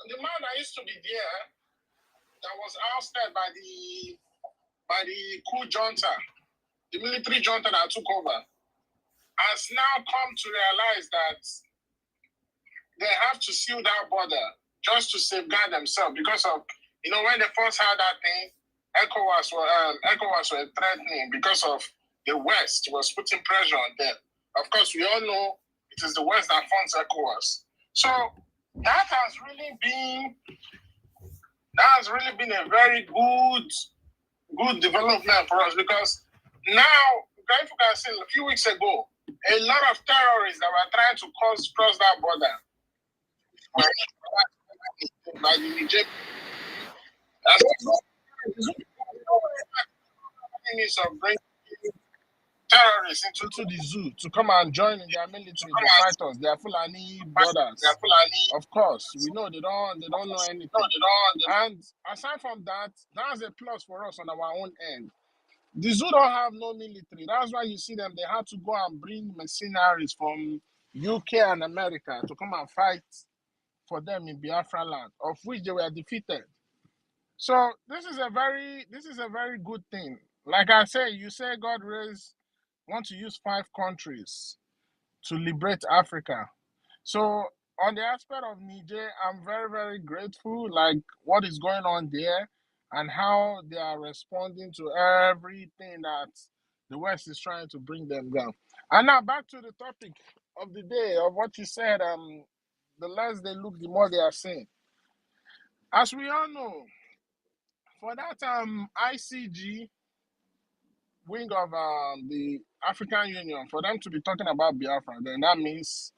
the man that used to be there, that was ousted by the coup junta, the military junta that took over, has now come to realize that they have to seal that border just to safeguard themselves because of, when they first had that thing, ECOWAS were threatening because of the West was putting pressure on them. Of course, we all know it is the West that funds ECOWAS. So that has really been a very good development for us, because now, if you can see, a few weeks ago, a lot of terrorists that were trying to cross that border by the Niger. Of bringing terrorists into the zoo to come and join in their military to fight us. They are Fulani brothers. Of course, we know they don't know anything. And aside from that, that's a plus for us on our own end. The zoo don't have no military. That's why you see them. They had to go and bring mercenaries from UK and America to come and fight for them in Biafra land, of which they were defeated. So this is a very good thing. Like I say, you say God want to use 5 countries to liberate Africa. So on the aspect of Niger, I'm very, very grateful, like what is going on there and how they are responding to everything that the West is trying to bring them down. And now back to the topic of the day of what you said, the less they look, the more they are seeing. As we all know, for that ICG wing of the African Union, for them to be talking about Biafra, then that means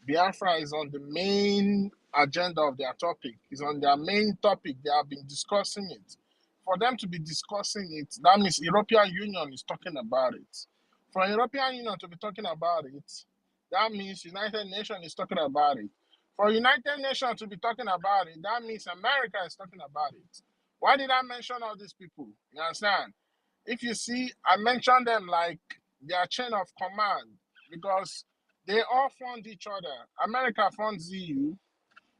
Biafra is on the main agenda of their topic. It's on their main topic. They have been discussing it. For them to be discussing it, that means European Union is talking about it. For European Union to be talking about it, that means United Nations is talking about it. For United Nations to be talking about it, that means America is talking about it. Why did I mention all these people? You understand? If you see, I mentioned them like their chain of command, because they all fund each other. America funds EU.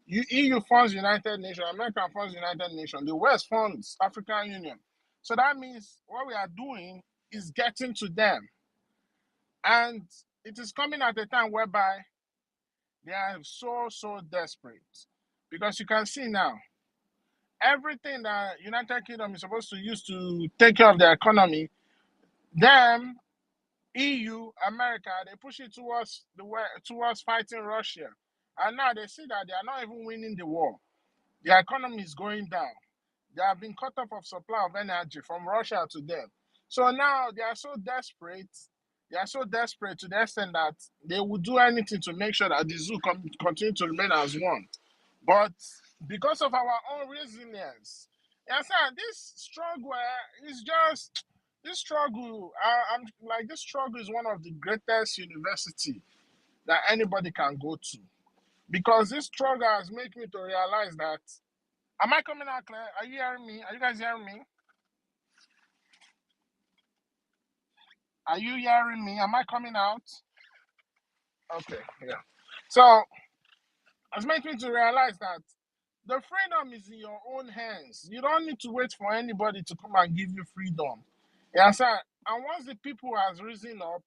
EU funds United Nations. America funds United Nations. The West funds African Union. So that means what we are doing is getting to them. And it is coming at a time whereby they are so desperate. Because you can see now, everything that United Kingdom is supposed to use to take care of their economy, them, EU, America, they push it towards fighting Russia. And now they see that they are not even winning the war. Their economy is going down. They have been cut off of supply of energy from Russia to them. So now they are so desperate. They are so desperate to the extent that they will do anything to make sure that the zoo continue to remain as one. But because of our own resilience, this struggle is just... This struggle, this struggle is one of the greatest university that anybody can go to, because this struggle has made me to realize that. Am I coming out clear? Are you hearing me? Are you guys hearing me? Are you hearing me? Am I coming out? Okay, yeah. So it's made me to realize that the freedom is in your own hands. You don't need to wait for anybody to come and give you freedom. Yes, sir. And once the people has risen up,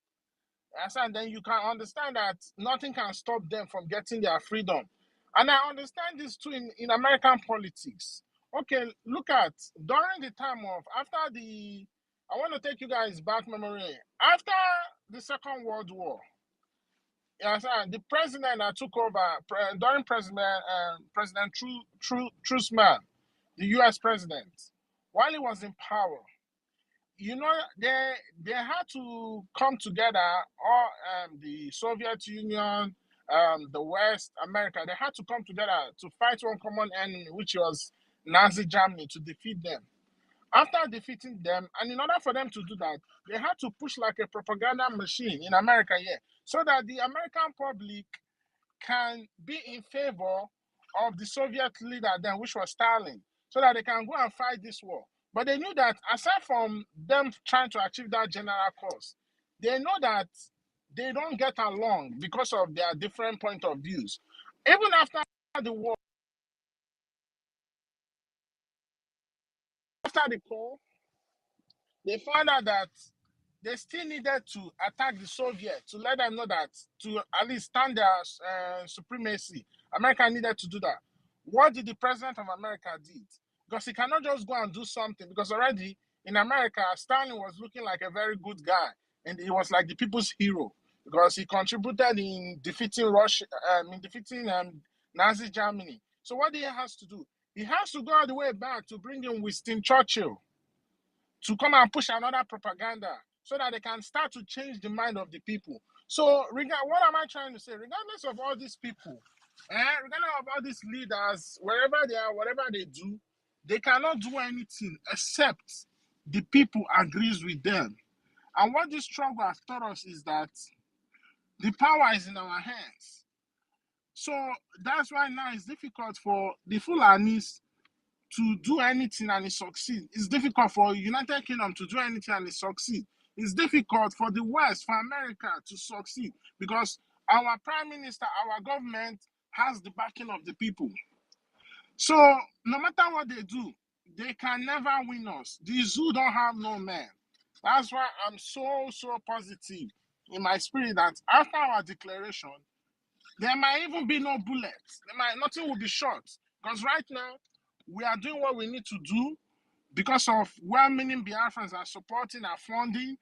and then you can understand that nothing can stop them from getting their freedom. And I understand this too in American politics. Okay, look at during the time of I want to take you guys back memory. After the Second World War, the president that took over during President Truman, the U.S. president, while he was in power, they had to come together, all the Soviet Union, the West, America, they had to come together to fight one common enemy, which was Nazi Germany, to defeat them. After defeating them, and in order for them to do that, they had to push like a propaganda machine in America here, so that the American public can be in favor of the Soviet leader then, which was Stalin, so that they can go and fight this war. But they knew that aside from them trying to achieve that general cause, they know that they don't get along because of their different point of views. Even after the war, after the call, they found out that they still needed to attack the Soviets to let them know that to at least stand their supremacy. America needed to do that. What did the president of America did? Because he cannot just go and do something, because already in America, Stalin was looking like a very good guy, and he was like the people's hero because he contributed in defeating Russia, Nazi Germany. So what he has to do? He has to go all the way back to bring in Winston Churchill to come and push another propaganda so that they can start to change the mind of the people. So, what am I trying to say? Regardless of all these people, regardless of all these leaders, wherever they are, whatever they do, they cannot do anything except the people agrees with them. And what this struggle has taught us is that the power is in our hands. So that's why now it's difficult for the Fulanis to do anything and it succeed. It's difficult for United Kingdom to do anything and it succeed. It's difficult for the West, for America to succeed because our prime minister, our government has the backing of the people. So no matter what they do, they can never win us. The zoo don't have no man. That's why I'm so positive in my spirit that after our declaration, there might even be no bullets. Nothing will be shot. Because right now, we are doing what we need to do because of well-meaning Biafrans are supporting our funding.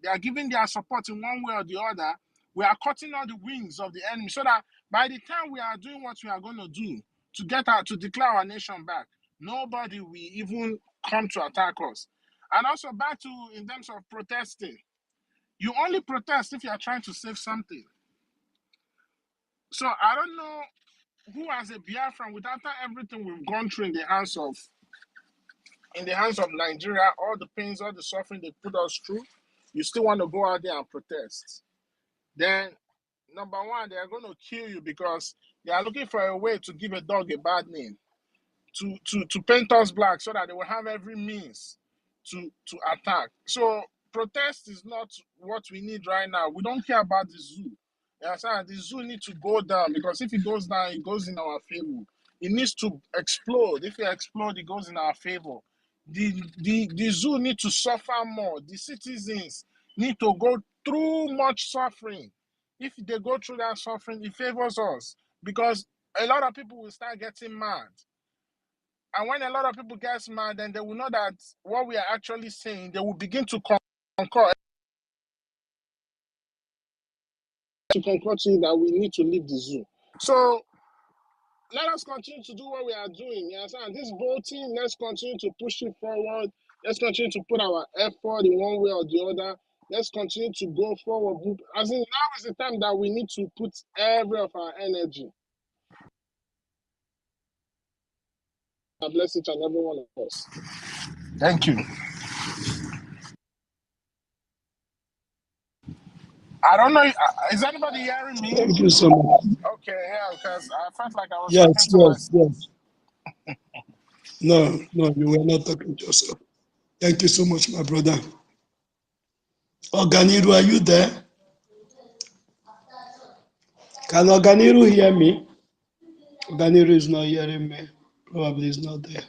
They are giving their support in one way or the other. We are cutting all the wings of the enemy so that by the time we are doing what we are going to do to declare our nation back, nobody will even come to attack us. And also back to in terms of protesting, you only protest if you are trying to save something. So I don't know who as a Biafran, with after everything we've gone through in the hands of Nigeria, all the pains, all the suffering they put us through, you still want to go out there and protest. Then, number one, they are going to kill you because they are looking for a way to give a dog a bad name, to paint us black so that they will have every means to attack. So protest is not what we need right now. We don't care about the zoo. The zoo needs to go down because if it goes down, it goes in our favor. It needs to explode. If it explodes, it goes in our favor. The zoo needs to suffer more. The citizens need to go through much suffering. If they go through that suffering, it favors us because a lot of people will start getting mad. And when a lot of people get mad, then they will know that what we are actually saying, they will begin to concur that we need to leave the zoo. So let us continue to do what we are doing. You understand? This voting, let's continue to push it forward. Let's continue to put our effort in one way or the other. Let's continue to go forward. As in, now is the time that we need to put every of our energy. God bless each and every one of us. Thank you. I don't know. Is anybody hearing me? Thank you so much. Okay, yeah, because I felt like I was talking to myself. Yes. No, you were not talking to yourself. Thank you so much, my brother. Oganiru, are you there? Can Oganiru hear me? Oganiru is not hearing me. Probably is not there.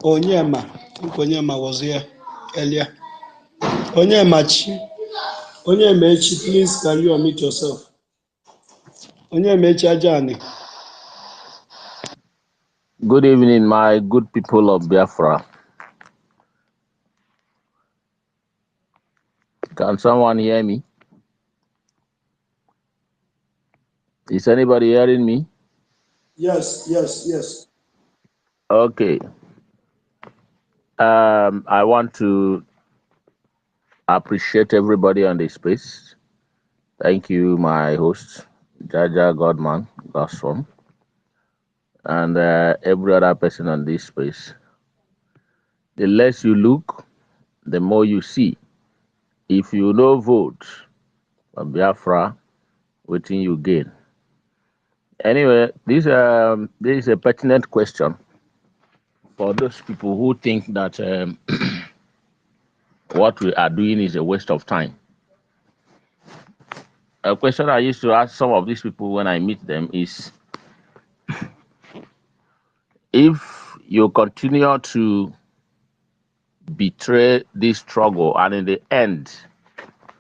Onyema. I think Onyema was here earlier. Onyemachi, please can you unmute yourself? Onyemachi Ajani. Good evening, my good people of Biafra. Can someone hear me? Is anybody hearing me? Yes. Okay. I want to appreciate everybody on this space. Thank you, my host, Jaja Godman, Godson, and every other person on this space. The less you look, the more you see. If you no vote for Biafra, waiting you gain. Anyway, this is a pertinent question for those people who think that what we are doing is a waste of time. A question I used to ask some of these people when I meet them is, if you continue to betray this struggle and in the end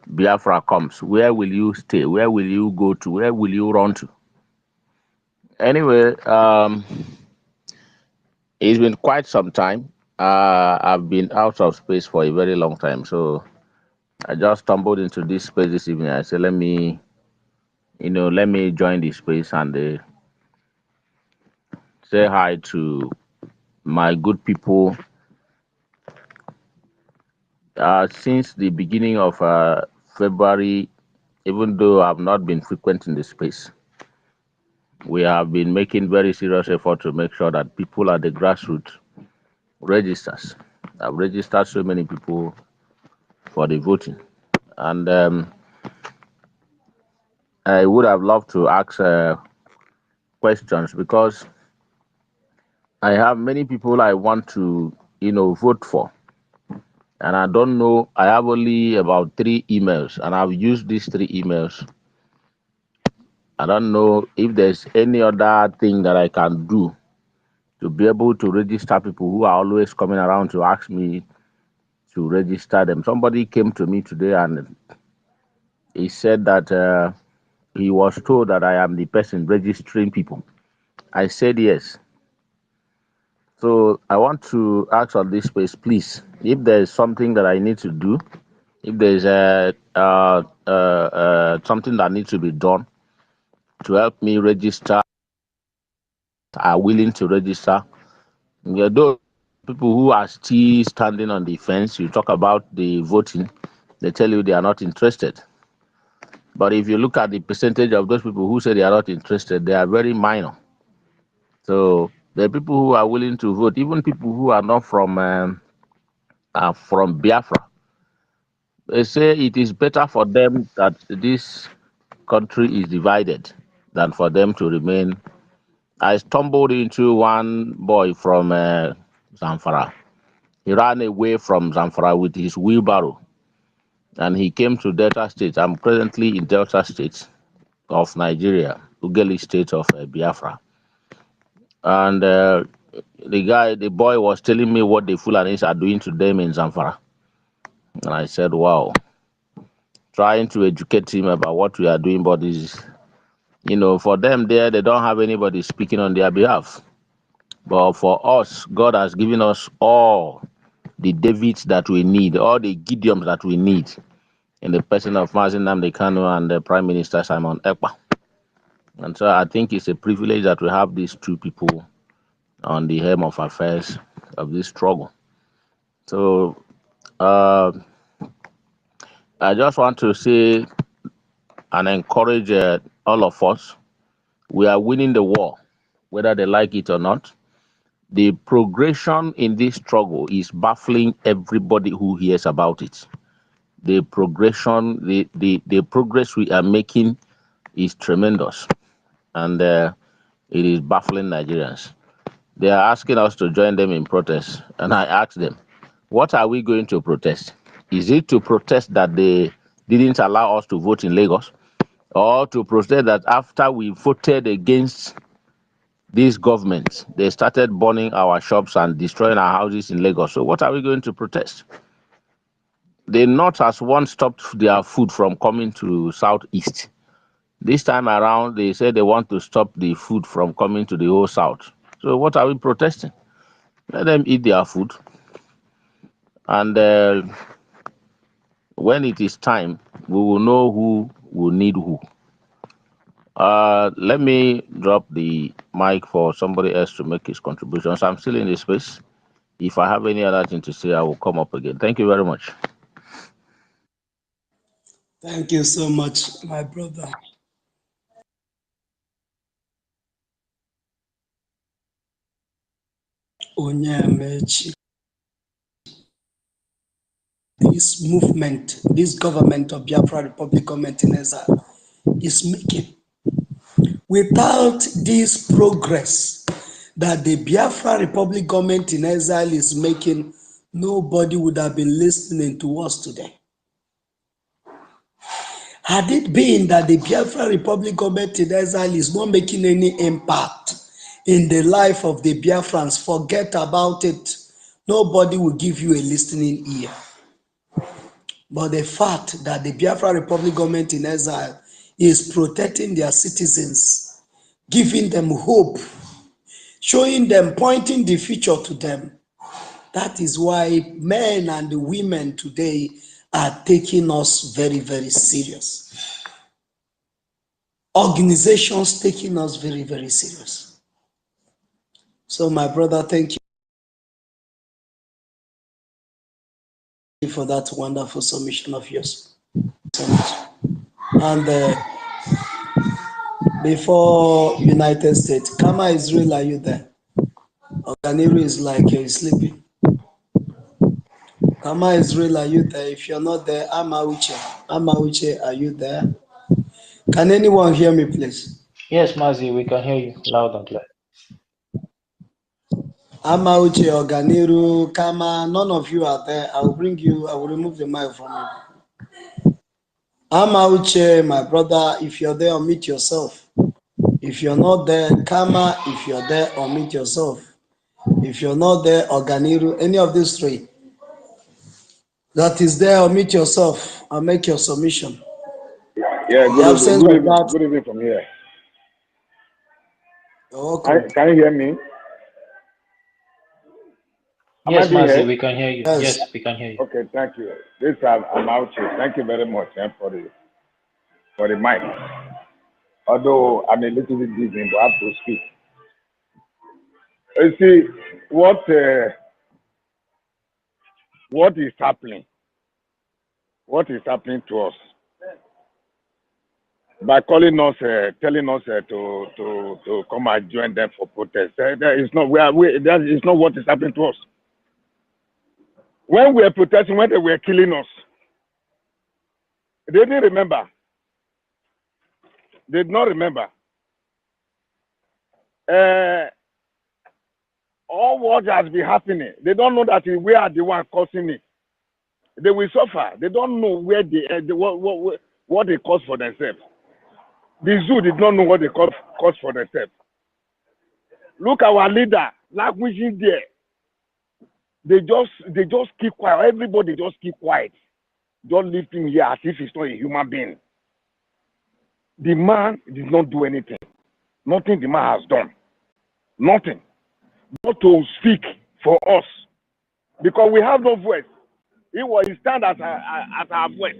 Biafra comes, where will you stay? Where will you go to? Where will you run to? Anyway, it's been quite some time. I've been out of space for a very long time, so I just stumbled into this space this evening. I said, let me join this space and say hi to my good people. Since the beginning of February, even though I've not been frequent in the space, we have been making very serious effort to make sure that people at the grassroots registers. I've registered so many people for the voting, and I would have loved to ask questions because I have many people I want to, vote for, and I don't know. I have only about 3 emails, and I've used these 3 emails. I don't know if there's any other thing that I can do to be able to register people who are always coming around to ask me to register them. Somebody came to me today and he said that he was told that I am the person registering people. I said yes. So I want to ask on this space, please, if there's something that I need to do, if there's something that needs to be done to help me register, are willing to register. Yeah, those people who are still standing on the fence, you talk about the voting, they tell you they are not interested. But if you look at the percentage of those people who say they are not interested, they are very minor. So the people who are willing to vote, even people who are not from Biafra, they say it is better for them that this country is divided than for them to remain. I stumbled into one boy from Zamfara. He ran away from Zamfara with his wheelbarrow and he came to Delta State. I'm presently in Delta State of Nigeria, Ugeli State of Biafra. And the boy was telling me what the Fulanis are doing to them in Zamfara. And I said, wow, trying to educate him about what we are doing, but is, for them there, they don't have anybody speaking on their behalf. But for us, God has given us all the Davids that we need, all the Gideons that we need in the person of Mazi Nnamdi Kanu and the Prime Minister Simon Ekpa. And so I think it's a privilege that we have these two people on the helm of affairs of this struggle. So I just want to say and encourage all of us. We are winning the war, whether they like it or not. The progression in this struggle is baffling everybody who hears about it. The progression, the progress we are making is tremendous, and it is baffling Nigerians. They are asking us to join them in protest, and I asked them, what are we going to protest? Is it to protest that they didn't allow us to vote in Lagos, or to protest that after we voted against this government, they started burning our shops and destroying our houses in Lagos? So what are we going to protest? The North has once stopped their food from coming to Southeast. This time around, they said they want to stop the food from coming to the whole South. So what are we protesting? Let them eat their food. And when it is time, we will know who will need who. Let me drop the mic for somebody else to make his contributions. I'm still in this space. If I have any other thing to say, I will come up again. Thank you very much. Thank you so much, my brother. Onyemechi. This movement, this government of Biafra Republic government in exile is making. Without this progress that the Biafra Republic government in exile is making, nobody would have been listening to us today. Had it been that the Biafra Republic government in exile is not making any impact in the life of the Biafrans, forget about it. Nobody will give you a listening ear. But the fact that the Biafra Republic government in exile is protecting their citizens, giving them hope, showing them, pointing the future to them, that is why men and women today are taking us very, very serious. Organizations taking us very, very serious. So my brother, thank you for that wonderful submission of yours. So much. And before United States, Kama Israel, are you there? Oganiru is like you're sleeping. Kama Israel, are you there? If you're not there, Amauche, are you there? Can anyone hear me, please? Yes, Mazi, we can hear you loud and clear. Amauche, Oganiru, Kama, none of you are there. I will remove the mic from you. Amauche, my brother, if you're there, unmute yourself. If you're not there, Kama, if you're there, unmute yourself. If you're not there, Oganiru, any of these three that is there, unmute yourself and make your submission. Yeah, good evening from here. Can you hear me? Yes, Mazi, we can hear you. Yes, we can hear you. Okay, thank you. This I'm out here. Thank you very much for the mic. Although I'm a little bit busy, but I have to speak. You see what is happening? What is happening to us? By calling us, telling us to come and join them for protest. That is not that is not what is happening to us. When we were protesting, when they were killing us, they didn't remember. They did not remember. All what has been happening, they don't know that we are the one causing it. They will suffer. They don't know where what they cause for themselves. The zoo did not know what they cause for themselves. Look, our leader, like wishing there. They just keep quiet. Everybody just keep quiet. Don't leave him here as if he's not a human being. The man did not do anything. Nothing the man has done. Nothing. Not to speak for us. Because we have no voice. He stand as our voice.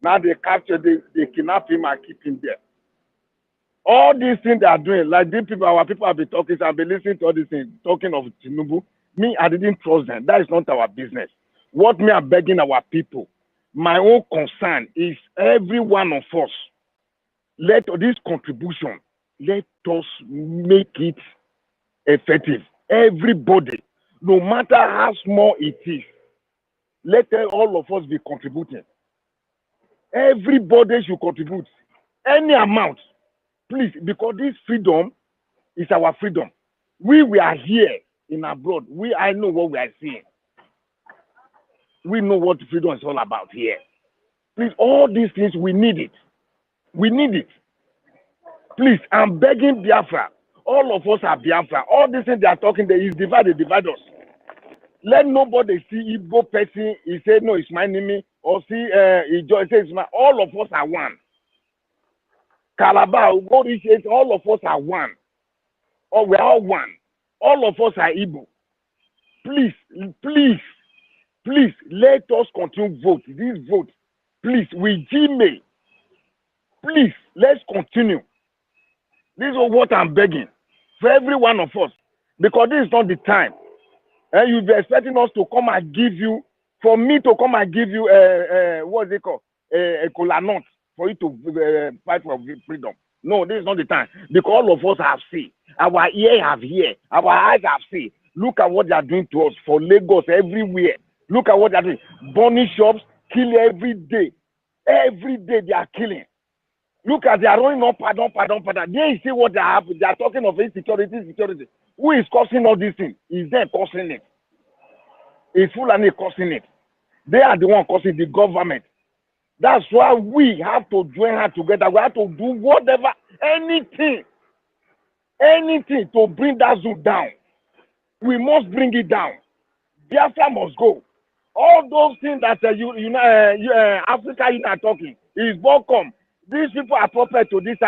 Now they capture, they kidnap him and keep him there. All these things they are doing, like these people, our people have been talking, I've been listening to all these things, talking of Tinubu. Me, I didn't trust them. That is not our business. What me are begging our people, my own concern is every one of us, let this contribution, let us make it effective. Everybody, no matter how small it is, let all of us be contributing. Everybody should contribute any amount, please, because this freedom is our freedom. We are here in abroad. I know what we are seeing. We know what freedom is all about here. Please, all these things, we need it. We need it. Please, I'm begging Biafra. All of us are Biafra. All these things they are talking, they is divide us. Let nobody see Igbo person, he say, no, it's my enemy, or see, he just says, all of us are one. Calabar, all of us are one. Or we're all one. All of us are Igbo. Please, please, please, let us continue vote. This vote, please, with Gmail. Please, let's continue. This is what I'm begging for every one of us. Because this is not the time. And you'll be expecting us to come and give you, for me to come and give you, what's it called? A cola nut for you to fight for freedom. No, this is not the time. Because all of us have seen. Our ears have heard. Our eyes have seen. Look at what they are doing to us for Lagos everywhere. Look at what they are doing. Burning shops, killing every day. Every day they are killing. Look at they are running up, pardon. There you see what they have. They are talking of insecurity. Who is causing all these things? Is them causing it? Is Fulani causing it? They are the one causing the government. That's why we have to join hands together. We have to do whatever, anything anything to bring that zoo down. We must bring it down. Biafra must go. All those things that Africa you are talking is welcome. These people are proper to this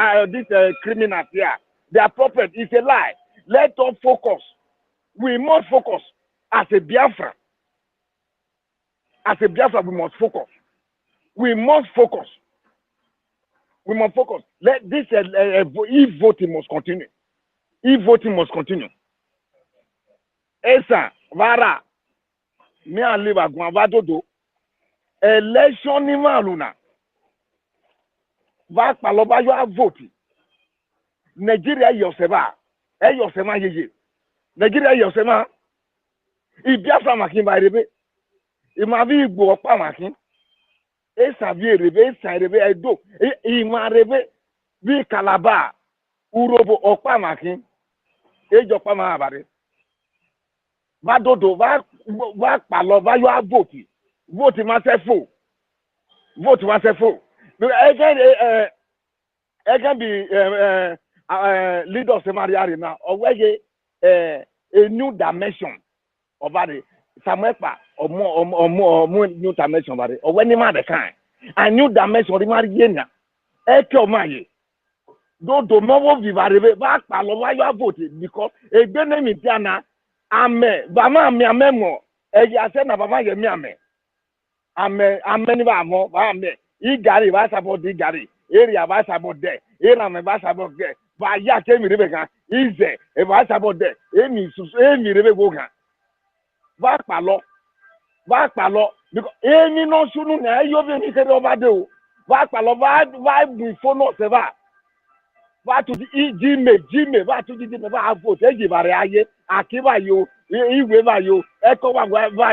criminals here. They are proper. It's a lie. Let us focus. We must focus as a Biafra. As a Biafra, we must focus. We must focus. We must focus. Let this e-voting must continue. E-voting must continue. Esa, Vara, me and Liba Guavadodo, election ni maluna. Va paloba yo a vote. Nigeria yoseba. Yosema yeje. Nigeria yosema. I Biafra makin ba rebe. I ma vi igbo opa makin. Esa vi rebe, esa rebe edo. I ma rebe vi Calabar. Urobo opa makin. Ejo pa ma abare. Va dodo va paloba yo a vote. Vote ma se fo. Vote ma se fo. Can be leader of Samariari now, or where a new dimension of body, Samepa or more new dimension body, or when you the kind. A new dimension of the Mariana. Echo Maye. Don't do more viva back, why you have voted because a benefit in Tiana, Ame, Bama, me a memo, a Yasena Bama, Yame. Ame, Bamo, Bame, Igari, Vasabo, Digari. Area was about there. Area was about there. But ya came Rebecca. Is there? It was about there. Any Rebecca. Back palo. Because any no sooner you have been over there. Back palo. Why before no seva? What to the Jimmy, what to the Neva vote? Ejivaria, Akiva you, Iweva you, Echo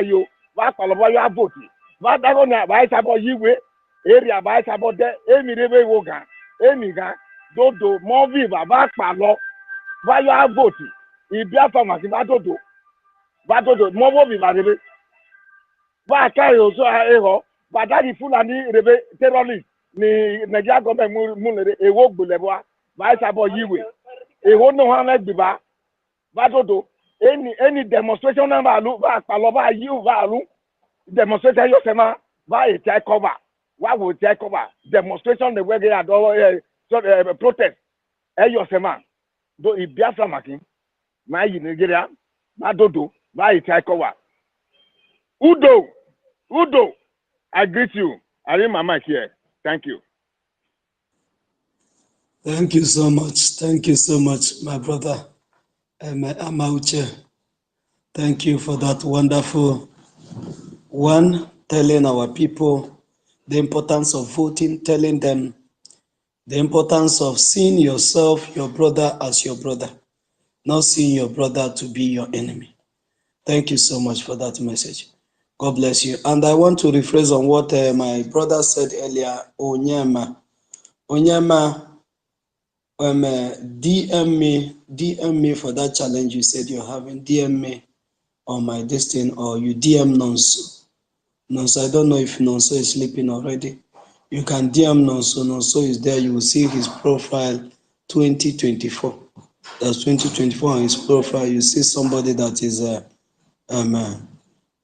you, back palo, you are voting. But I don't know why it's about you. Area by about the Rebe Wogan, Emiga, Dodo, more viva, back palo, why you are voting? If Biafra must Dodo, more viva, why carry also a hero, but that is full and Rebe terrorist, Nigeria government Mulere, a walk Buleba, by about you. A won't know how like Biba, Badodo, any demonstration number look back, Palova, you value, demonstration yourself, by a take cover. Why would they cover demonstration the way they had all protest? Yosema, though if Biafra making, my Nigeria, my dodo, my take cover. Udo, I greet you. I read my mic here. Thank you. Thank you so much. Thank you so much, my brother Amauche. Thank you for that wonderful one, telling our people the importance of voting, telling them the importance of seeing yourself, your brother, as your brother, not seeing your brother to be your enemy. Thank you so much for that message. God bless you. And I want to rephrase on what my brother said earlier, Onyema, DM me for that challenge you said you're having. DM me on my destiny, or you DM Nonso. Nonso, I don't know if Nonso is sleeping already. You can DM Nonso. Nonso is there. You will see his profile 2024. That's 2024 on his profile. You see somebody that is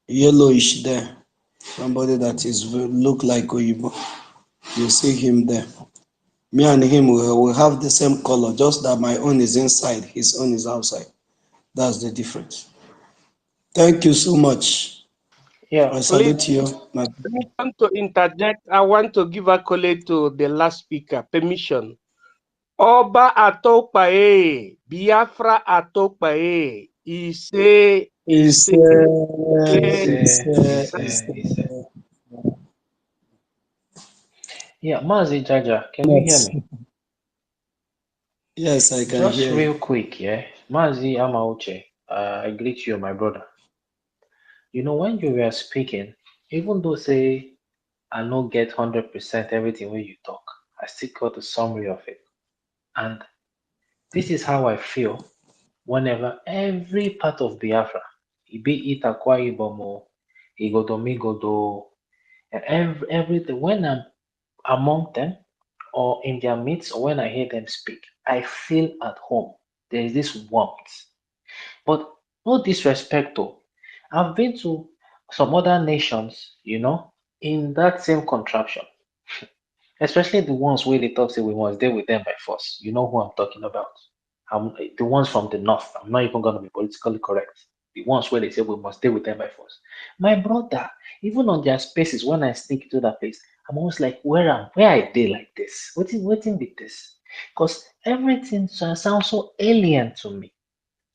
yellowish there. Somebody that is look like Oyibo. You see him there. Me and him will have the same color, just that my own is inside, his own is outside. That's the difference. Thank you so much. Yeah, I salute you. Permission to interject. I want to give accolade to the last speaker. Permission. Oba Atokpae, Biafra Atokpae. Ise. Yeah, Mazi Jaja, can you hear me? Yes, I can Just hear real you. quick, yeah. Mazi Amauche, I greet you, my brother. You know, when you were speaking, even though say I don't get 100% everything when you talk, I still got the summary of it. And this is how I feel whenever every part of Biafra, be it Akwa Ibom, Igodo, and everything, when I'm among them or in their midst, or when I hear them speak, I feel at home. There is this warmth. But no disrespect though. I've been to some other nations, in that same contraption. Especially the ones where they talk say we must deal with them by force. You know who I'm talking about. The ones from the north. I'm not even gonna be politically correct. The ones where they say we must deal with them by force. My brother, even on their spaces, when I sneak into that place, I'm always like, where I dey like this? Waiting with this? Because everything sounds so alien to me.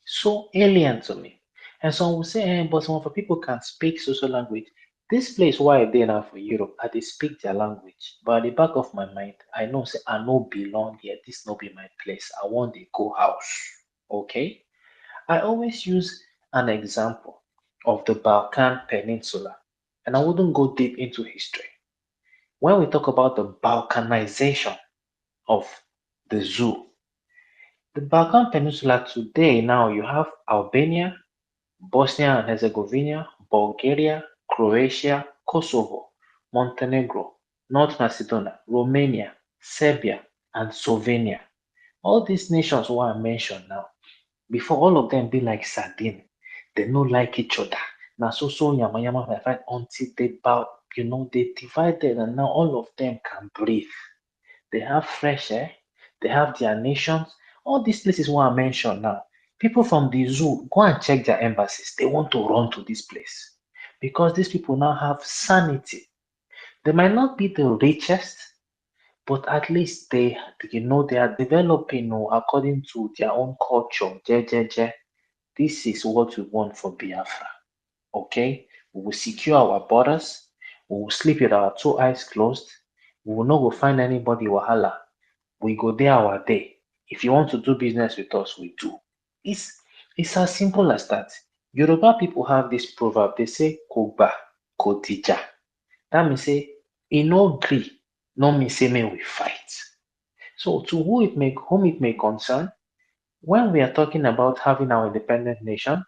So alien to me. And some will say, but some of the people can speak social language. This place where I dey now for Europe, I dey speak their language. But at the back of my mind, I know say I no belong here. This no be my place. I want to go house. Okay? I always use an example of the Balkan Peninsula, and I wouldn't go deep into history. When we talk about the Balkanization of the zoo, the Balkan Peninsula today, now you have Albania, Bosnia and Herzegovina, Bulgaria, Croatia, Kosovo, Montenegro, North Macedonia, Romania, Serbia, and Slovenia. All these nations who I mentioned now, before all of them be like sardine, they no like each other. Now so yama yama I find until they divided and now all of them can breathe. They have fresh air, they have their nations. All these places where I mentioned now, people from the zoo go and check their embassies. They want to run to this place because these people now have sanity. They might not be the richest, but at least they are developing according to their own culture. This is what we want for Biafra. Okay, we will secure our borders. We will sleep with our two eyes closed. We will not go find anybody wahala. We go there our day. If you want to do business with us, we do. It's it's as simple as that. Yoruba people have this proverb. They say "Kogba, Kotija." That means say e no gree, no mean say may we fight. So to whom it may concern, when we are talking about having our independent nation,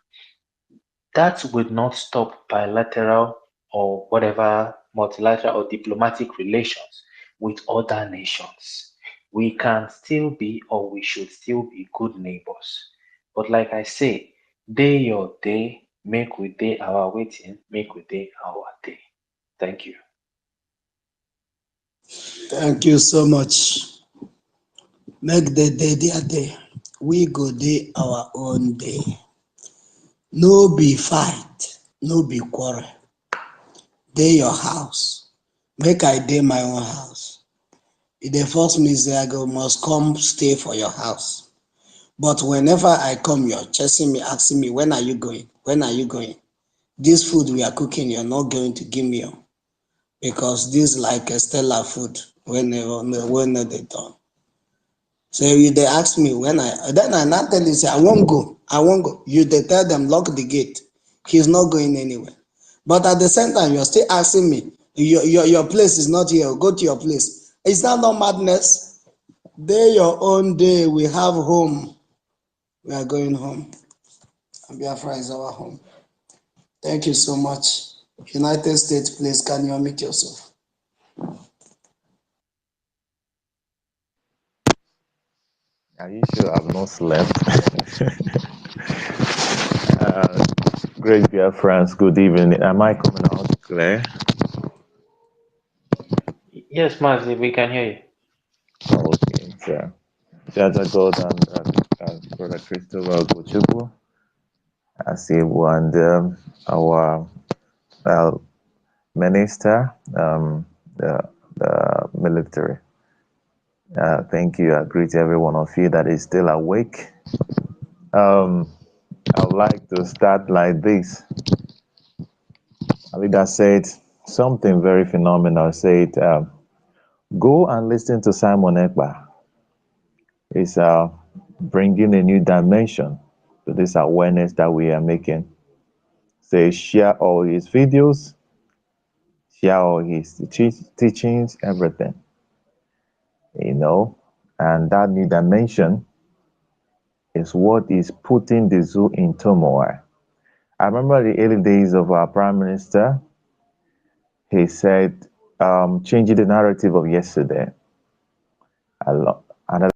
that would not stop bilateral or whatever multilateral or diplomatic relations with other nations. We can still be or we should still be good neighbors. But like I say, day your day, make we day our waiting, make we day our day. Thank you. Thank you so much. Make the day their day. We go day our own day. No be fight, no be quarrel. Day your house. Make I day my own house. If they force me, say I go must come stay for your house. But whenever I come, you're chasing me, asking me, when are you going? When are you going? This food we are cooking, you're not going to give me, because this is like a stellar food when they done. So if they ask me then I not tell you, say, I won't go. You they tell them, lock the gate. He's not going anywhere. But at the same time, you're still asking me, your place is not here, go to your place. Is that not madness? Day your own day, we have home. We are going home. Biafra is our home. Thank you so much. United States, please, can you unmute yourself? Are you sure I've not slept? Great dear friends, good evening. Am I coming out clear? Yes, Mazi, we can hear you. Okay, so Jaja God and Brother Christopher Gochubu, Asibu, and our minister, the military. Thank you. I greet every one of you that is still awake. I would like to start like this. A leader said something very phenomenal. Said, go and listen to Simon Ekpa. He's bringing a new dimension to this awareness that we are making. Say, share all his videos, share all his teachings, everything. And that new dimension is what is putting the zoo in turmoil. I remember the early days of our prime minister. He said, changing the narrative of yesterday. And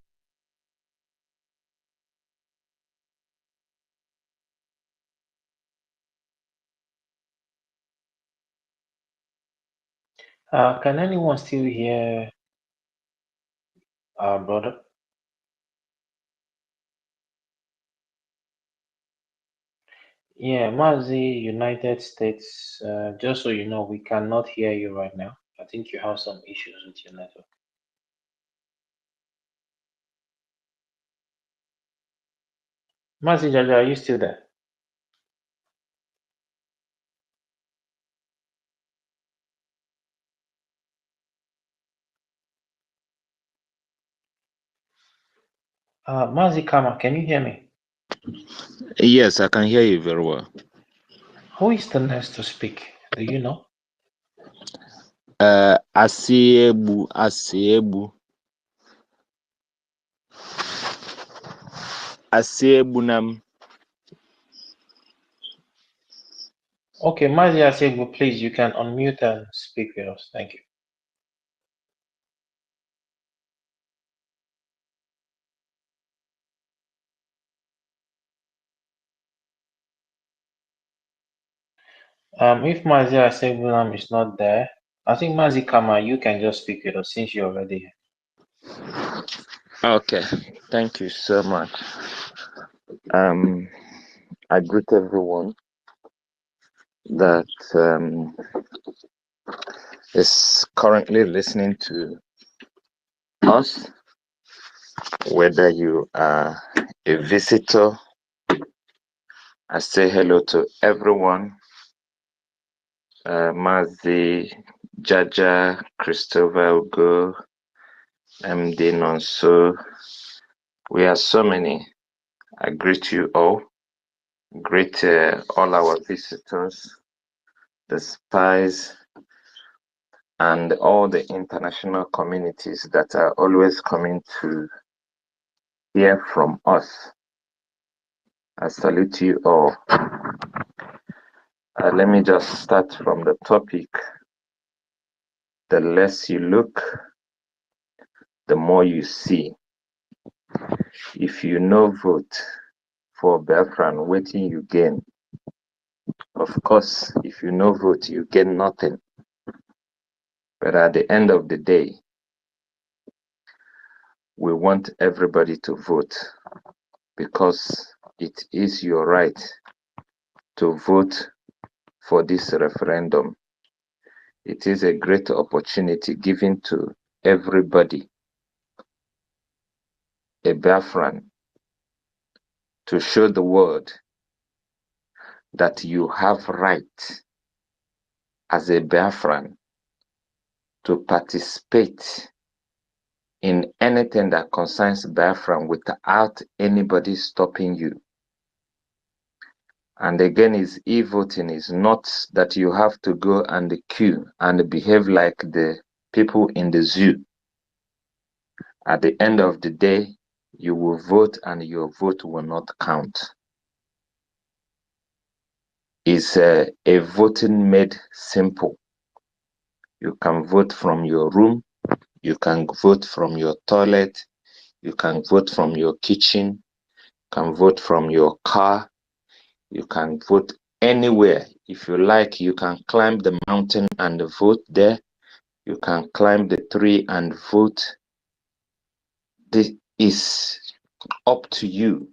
Can anyone still hear our brother? Yeah, Mazi, United States, just so you know, we cannot hear you right now. I think you have some issues with your network. Mazi Jaja, are you still there? Mazi Kama, can you hear me? Yes, I can hear you very well. Who is the next to speak? Do you know? Asiebu. Asiebunam. Okay, Mazi Asegbu, please, you can unmute and speak with us. Thank you. If Mazi Asegbu is not there, I think Mazi Kama, you can just speak with us since you're already here. Okay, thank you so much. I greet everyone that is currently listening to us, whether you are a visitor. I say hello to everyone. Mazi, Jaja, Christopher Ugo, MD Nonso. We are so many. I greet you all. Greet all our visitors, the spies, and all the international communities that are always coming to hear from us. I salute you all. Let me just start from the topic. The less you look, the more you see. If you no vote for Biafran, waiting you gain. Of course, if you no vote, you gain nothing. But at the end of the day, we want everybody to vote because it is your right to vote for this referendum. It is a great opportunity given to everybody, a Biafran, to show the world that you have right as a Biafran to participate in anything that concerns Biafran without anybody stopping you. And again, e-voting is not that you have to go and queue and behave like the people in the zoo. At the end of the day, you will vote and your vote will not count. It's a voting made simple. You can vote from your room, you can vote from your toilet, you can vote from your kitchen, you can vote from your car, you can vote anywhere. If you like, you can climb the mountain and vote there. You can climb the tree and vote. This is up to you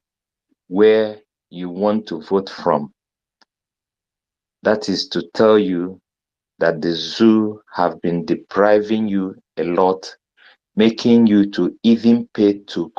where you want to vote from. That is to tell you that the zoo have been depriving you a lot, making you to even pay to